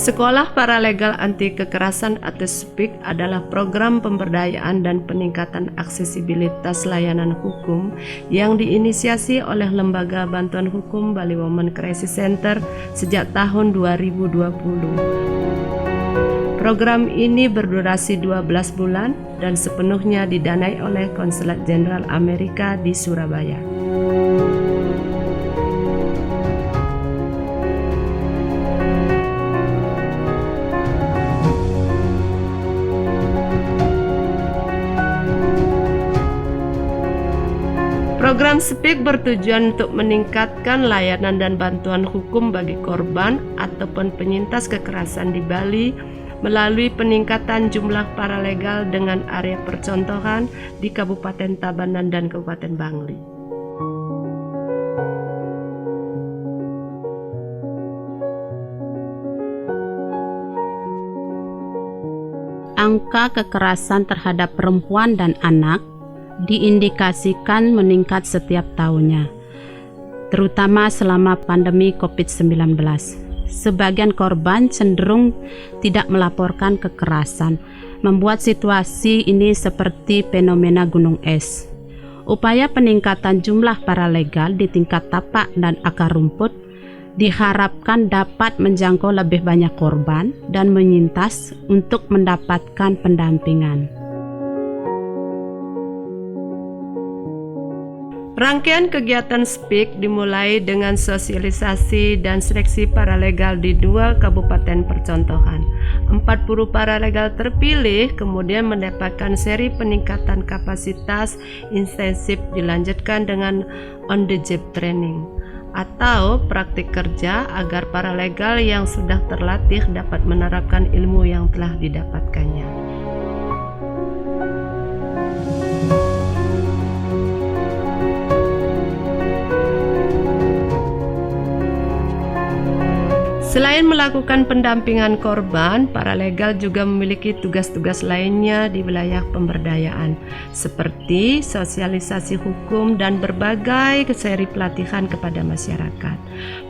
Sekolah Paralegal Anti Kekerasan atau SPIK adalah program pemberdayaan dan peningkatan aksesibilitas layanan hukum yang diinisiasi oleh Lembaga Bantuan Hukum Bali Women Crisis Center sejak tahun 2020. Program ini berdurasi 12 bulan dan sepenuhnya didanai oleh Konsulat Jenderal Amerika di Surabaya. Program SPIK bertujuan untuk meningkatkan layanan dan bantuan hukum bagi korban ataupun penyintas kekerasan di Bali melalui peningkatan jumlah paralegal dengan area percontohan di Kabupaten Tabanan dan Kabupaten Bangli. Angka kekerasan terhadap perempuan dan anak diindikasikan meningkat setiap tahunnya, terutama selama pandemi COVID-19. Sebagian korban cenderung tidak melaporkan kekerasan, membuat situasi ini seperti fenomena gunung es. Upaya peningkatan jumlah paralegal di tingkat tapak dan akar rumput diharapkan dapat menjangkau lebih banyak korban dan penyintas untuk mendapatkan pendampingan. Rangkaian kegiatan SPIK dimulai dengan sosialisasi dan seleksi paralegal di 2 kabupaten percontohan. 40 paralegal terpilih kemudian mendapatkan seri peningkatan kapasitas intensif dilanjutkan dengan on the job training atau praktik kerja agar paralegal yang sudah terlatih dapat menerapkan ilmu yang telah didapatkannya. Selain melakukan pendampingan korban, paralegal juga memiliki tugas-tugas lainnya di wilayah pemberdayaan, seperti sosialisasi hukum dan berbagai seri pelatihan kepada masyarakat.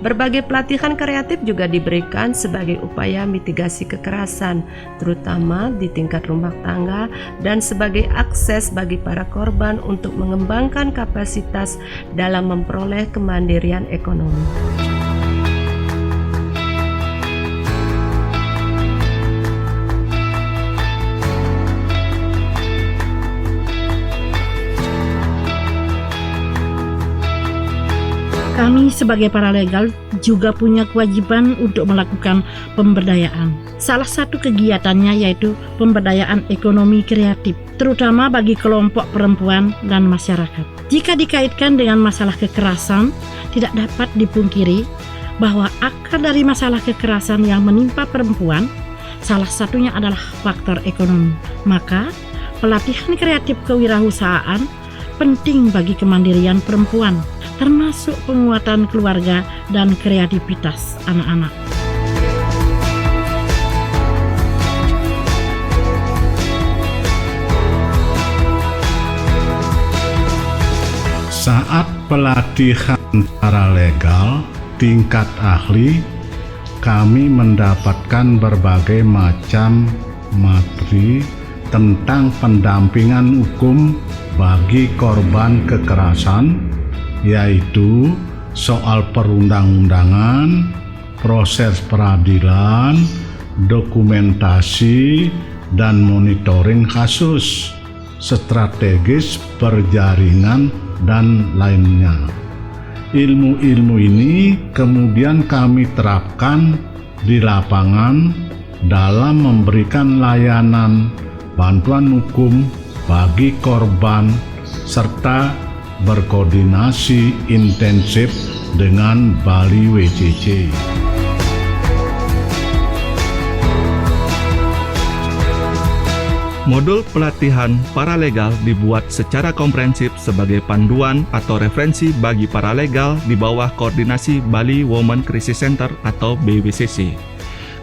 Berbagai pelatihan kreatif juga diberikan sebagai upaya mitigasi kekerasan, terutama di tingkat rumah tangga, dan sebagai akses bagi para korban untuk mengembangkan kapasitas dalam memperoleh kemandirian ekonomi. Kami sebagai paralegal juga punya kewajiban untuk melakukan pemberdayaan. Salah satu kegiatannya yaitu pemberdayaan ekonomi kreatif, terutama bagi kelompok perempuan dan masyarakat. Jika dikaitkan dengan masalah kekerasan, tidak dapat dipungkiri bahwa akar dari masalah kekerasan yang menimpa perempuan salah satunya adalah faktor ekonomi. Maka, pelatihan kreatif kewirausahaan penting bagi kemandirian perempuan, termasuk penguatan keluarga dan kreativitas anak-anak. Saat pelatihan paralegal tingkat ahli, kami mendapatkan berbagai macam materi tentang pendampingan hukum bagi korban kekerasan, yaitu soal perundang-undangan, proses peradilan, dokumentasi, dan monitoring kasus, strategis perjaringan, dan lainnya. Ilmu-ilmu ini kemudian kami terapkan di lapangan dalam memberikan layanan bantuan hukum bagi korban serta berkoordinasi intensif dengan Bali WCC. Modul pelatihan paralegal dibuat secara komprehensif sebagai panduan atau referensi bagi paralegal di bawah koordinasi Bali Women Crisis Center atau BWCC.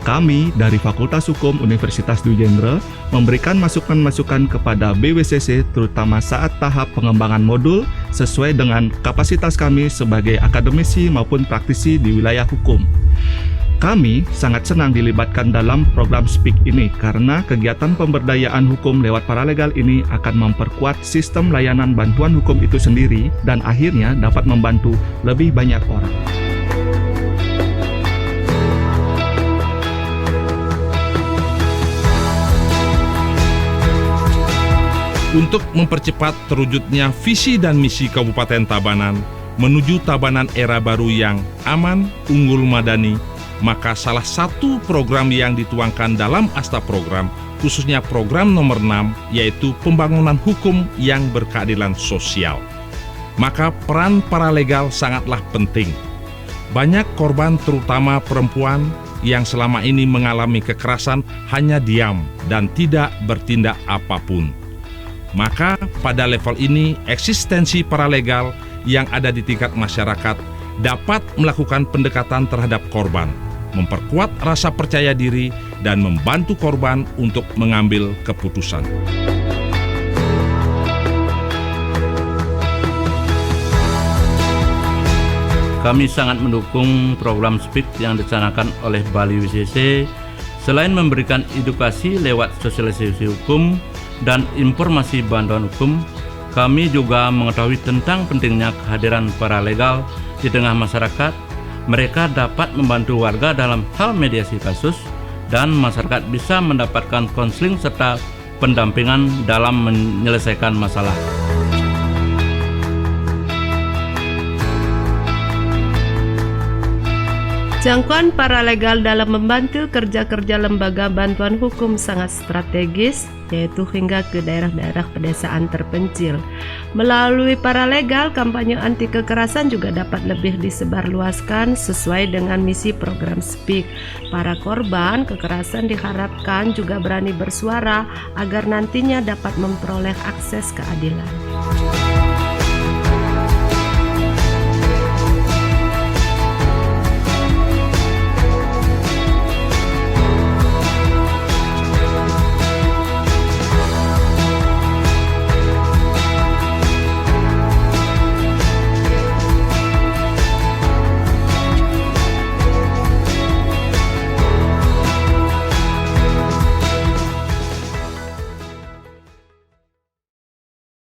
Kami dari Fakultas Hukum Universitas Dwi Jendra memberikan masukan-masukan kepada BWCC terutama saat tahap pengembangan modul sesuai dengan kapasitas kami sebagai akademisi maupun praktisi di wilayah hukum. Kami sangat senang dilibatkan dalam program SPIK ini karena kegiatan pemberdayaan hukum lewat paralegal ini akan memperkuat sistem layanan bantuan hukum itu sendiri dan akhirnya dapat membantu lebih banyak orang. Untuk mempercepat terwujudnya visi dan misi Kabupaten Tabanan menuju Tabanan era baru yang aman, unggul, madani, maka salah satu program yang dituangkan dalam Asta Program, khususnya program nomor 6, yaitu pembangunan hukum yang berkeadilan sosial. Maka peran paralegal sangatlah penting. Banyak korban, terutama perempuan, yang selama ini mengalami kekerasan hanya diam dan tidak bertindak apapun. Maka pada level ini, eksistensi paralegal yang ada di tingkat masyarakat dapat melakukan pendekatan terhadap korban, memperkuat rasa percaya diri, dan membantu korban untuk mengambil keputusan. Kami sangat mendukung program SPIK yang dicanangkan oleh Bali WCC. Selain memberikan edukasi lewat sosialisasi hukum dan informasi bantuan hukum, kami juga mengetahui tentang pentingnya kehadiran paralegal di tengah masyarakat. Mereka dapat membantu warga dalam hal mediasi kasus, dan masyarakat bisa mendapatkan konseling serta pendampingan dalam menyelesaikan masalah. Jangkauan paralegal dalam membantu kerja-kerja lembaga bantuan hukum sangat strategis, yaitu hingga ke daerah-daerah pedesaan terpencil. Melalui paralegal, kampanye anti kekerasan juga dapat lebih disebarluaskan sesuai dengan misi program SPIK. Para korban kekerasan diharapkan juga berani bersuara agar nantinya dapat memperoleh akses keadilan.